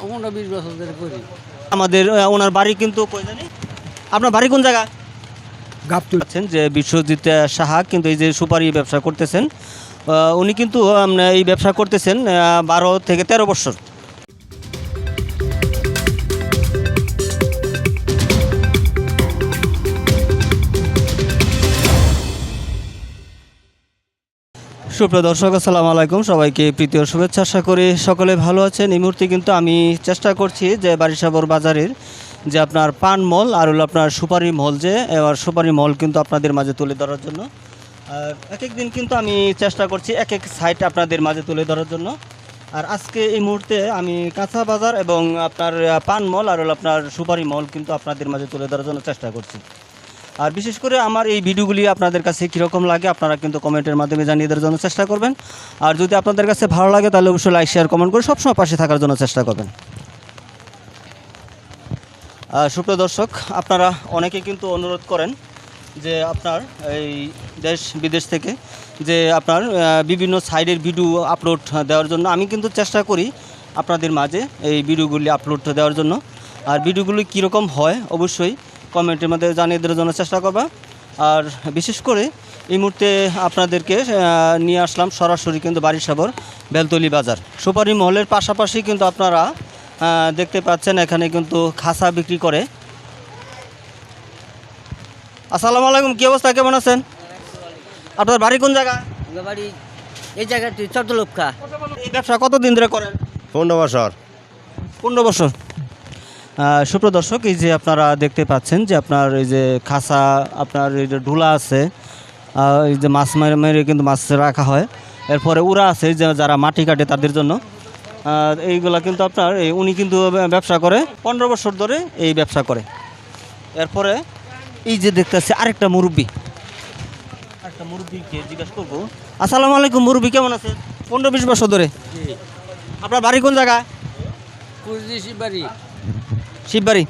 15-20 বছর ধরে করি। আমাদের ওনার বাড়ি কিন্তু কই জানি? আপনার বাড়ি কোন জায়গা? গাবতুল। আছেন যে বিশ্বজিৎ সাহা কিন্তু এই যে সুপারি ব্যবসা করতেছেন, উনি কিন্তু এই ব্যবসা করতেছেন 12 থেকে 13 বছর। সুপ্রিয় দর্শক, আসসালামু আলাইকুম। সবাইকে প্রীতীয় শুভেচ্ছা। আশা করি সকলে ভালো আছেন। এই মুহূর্তে কিন্তু আমি চেষ্টা করছি যে বারিশাবর বাজারের যে আপনার পান মল আর হলো আপনার সুপারি মল, যে এবার সুপারি মল কিন্তু আপনাদের মাঝে তুলে ধরার জন্য। আর এক এক দিন কিন্তু আমি চেষ্টা করছি এক এক সাইট আপনাদের মাঝে তুলে ধরার জন্য। আর আজকে এই মুহূর্তে আমি কাঁচা বাজার এবং আপনার পান মল আর হলো আপনার সুপারি মল কিন্তু আপনাদের মাঝে তুলে ধরার জন্য চেষ্টা করছি। আর বিশেষ করে আমার এই ভিডিওগুলি আপনাদের কাছে কীরকম লাগে আপনারা কিন্তু কমেন্টের মাধ্যমে জানিয়ে দেওয়ার জন্য চেষ্টা করবেন। আর যদি আপনাদের কাছে ভালো লাগে তাহলে অবশ্যই লাইক শেয়ার কমেন্ট করে সবসময় পাশে থাকার জন্য চেষ্টা করবেন। সুপ্রিয় দর্শক, আপনারা অনেকে কিন্তু অনুরোধ করেন যে আপনার এই দেশ বিদেশ থেকে যে আপনার বিভিন্ন সাইডের ভিডিও আপলোড দেওয়ার জন্য। আমি কিন্তু চেষ্টা করি আপনাদের মাঝে এই ভিডিওগুলি আপলোড দেওয়ার জন্য। আর ভিডিওগুলি কীরকম হয় অবশ্যই কমেন্টের মধ্যে জানিয়ে দেওয়ার জন্য চেষ্টা করবা। আর বিশেষ করে এই মুহূর্তে আপনাদেরকে নিয়ে আসলাম সরাসরি কিন্তু বারিশাবর বেলতলি বাজার সুপারি মহলের পাশাপাশি কিন্তু আপনারা দেখতে পাচ্ছেন এখানে কিন্তু খাসা বিক্রি করে। আসসালামু আলাইকুম, কী অবস্থা, কেমন আছেন? আপনার বাড়ি কোন জায়গা? বাড়ি এই জায়গাটি চট্টলক্ষা। এই ব্যবসা কতদিন ধরে করেন? 15 বছর। 15 বছর। সুপ্রিয় দর্শক, এই যে আপনারা দেখতে পাচ্ছেন যে আপনার এই যে খাসা, আপনার এই যে ঢুলা আছে, এই যে মাছ মেরে কিন্তু মাছ রাখা হয়। এরপরে উড়া আছে যে যারা মাটি কাটে তাদের জন্য। এইগুলা কিন্তু আপনার উনি কিন্তু ব্যবসা করে 15 বছর ধরে এই ব্যবসা করে। এরপরে এই যে দেখতেছে আরেকটা মুরব্বি, আরেকটা মুরব্বিকে জিজ্ঞাসা করবো। আসসালামু আলাইকুম মুরব্বি, কেমন আছে? 15-20 বছর ধরে। আপনার বাড়ি কোন জায়গা? বাড়ি শিববাড়ি।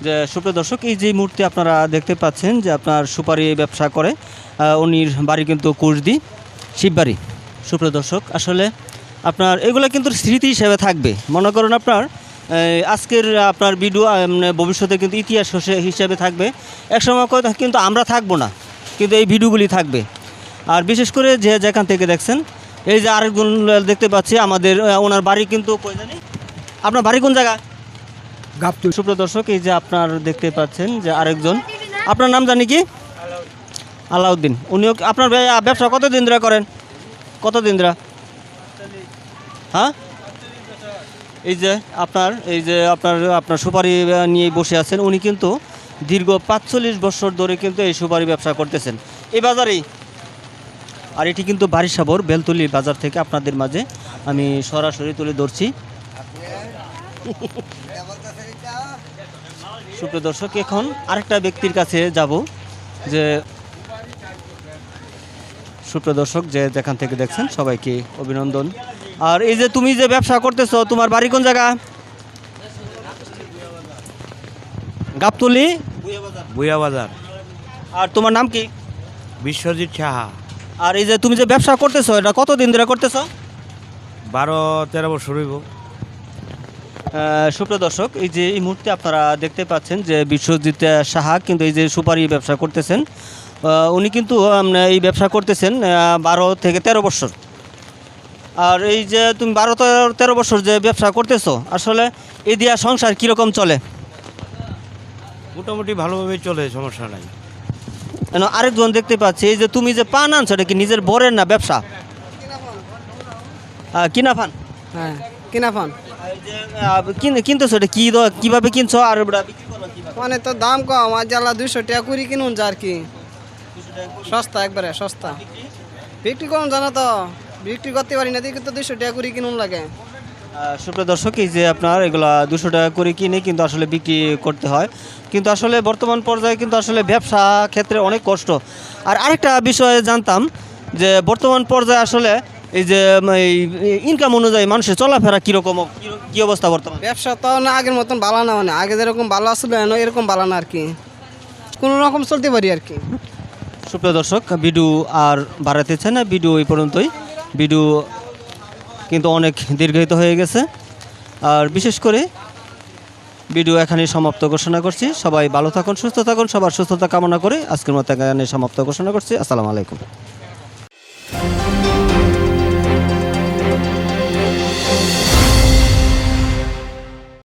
যে সুপ্রিয় দর্শক, এই যে মুহূর্তে আপনারা দেখতে পাচ্ছেন যে আপনার সুপারি ব্যবসা করে, উনির বাড়ি কিন্তু কুশদি শিববাড়ি। সুপ্রিয় দর্শক, আসলে আপনার এগুলো কিন্তু স্মৃতি হিসেবে থাকবে। মনে করুন আপনার আজকের আপনার ভিডিও ভবিষ্যতে কিন্তু ইতিহাস হিসেবে থাকবে। একসময় কিন্তু আমরা থাকবো না, কিন্তু এই ভিডিওগুলি থাকবে। আর বিশেষ করে যে যেখান থেকে দেখছেন, এই যে আরেকজন দেখতে পাচ্ছি আমাদের ওনার বাড়ি কিন্তু কই জানি? আপনার বাড়ি কোন জায়গা? গাবতুল। সুপ্রিয় দর্শক, এই যে আপনার দেখতে পাচ্ছেন যে আরেকজন, আপনার নাম জানি কি? আলাউদ্দিন। উনিও আপনার ব্যবসা কতদিন ধরে করেন? কতদিন ধরে? হ্যাঁ, এই যে আপনার সুপারি নিয়ে বসে আছেন। উনি কিন্তু দীর্ঘ 45 বছর ধরে কিন্তু এই সুপারি ব্যবসা করতেছেন এই বাজারেই। আর এটি কিন্তু বারিশাবর বেলতলি বাজার থেকে আপনাদের মাঝে আমি সরাসরি তুলে ধরছি। সুপ্রিয় দর্শক, এখন আরেকটা ব্যক্তির কাছে যাব। যে সুপ্রিয় দর্শক, যে যেখান থেকে দেখছেন সবাইকে অভিনন্দন। আর এই যে তুমি যে ব্যবসা করতেছো, তোমার বাড়ি কোন জায়গা? গাবতলি বুয়া বাজার। আর তোমার নাম কি? বিশ্বজিৎ সাহা। আর এই যে তুমি যে ব্যবসা করতেছো, এটা কতদিন ধরে করতেছো? 12-13 বছর হইব। সুপ্রিয় দর্শক, এই যে এই মুহূর্তে আপনারা দেখতে পাচ্ছেন যে বিশ্বজিৎ সাহা কিন্তু এই যে সুপারি ব্যবসা করতেছেন। উনি কিন্তু এই ব্যবসা করতেছেন 12 থেকে 13 বছর। আর এই যে তুমি 12-13 বছর যে ব্যবসা করতেছো, আসলে এই দিয়া সংসার কীরকম চলে? মোটামুটি ভালোভাবেই চলে, সমস্যা নাই। আরেকজন দেখতে পাচ্ছি, এই যে তুমি যে পান আনছো, এটা কি নিজের বরের না ব্যবসা? কিনা পান? হ্যাঁ, কিনা পান। কিনতেছো, এটা কীভাবে কিনছো আর মানে তো দাম কম, আর জ্বালা 200 টাকা করে কিনুন যা আর কি। সস্তা, একবারে সস্তা। বিক্রি করুন জানো তো, বিক্রি করতে পারি না, কিন্তু 200 টাকা করে কিনুন লাগে। সুপ্রিয় দর্শক, এই যে আপনার এগুলা 200 টাকা করে কিনে কিন্তু আসলে বিক্রি করতে হয়। কিন্তু আসলে বর্তমান পর্যায়ে কিন্তু আসলে ব্যবসা ক্ষেত্রে অনেক কষ্ট। আর আরেকটা বিষয়ে জানতাম যে বর্তমান পর্যায়ে আসলে এই যে ইনকাম অনুযায়ী মানুষের চলাফেরা কীরকম, কী অবস্থা বর্তমানে? ব্যবসা তো না আগের মতন ভালো না, মানে আগে যেরকম ভালো আসলে এরকম ভালো না আর কি, কোনো রকম চলতে পারি আর কি। সুপ্রিয় দর্শক, ভিডিও আর বাড়াতেছে না, ভিডিও এই পর্যন্তই। ভিডিও কিন্তু অনেক দীর্ঘায়িত হয়ে গেছে। আর বিশেষ করে ভিডিও এখানে সমাপ্ত ঘোষণা করছি। সবাই ভালো থাকুন, সুস্থ থাকুন, সবার সুস্থতা কামনা করে আজকের মতো এখানে সমাপ্ত ঘোষণা করছি। আসসালামু আলাইকুম।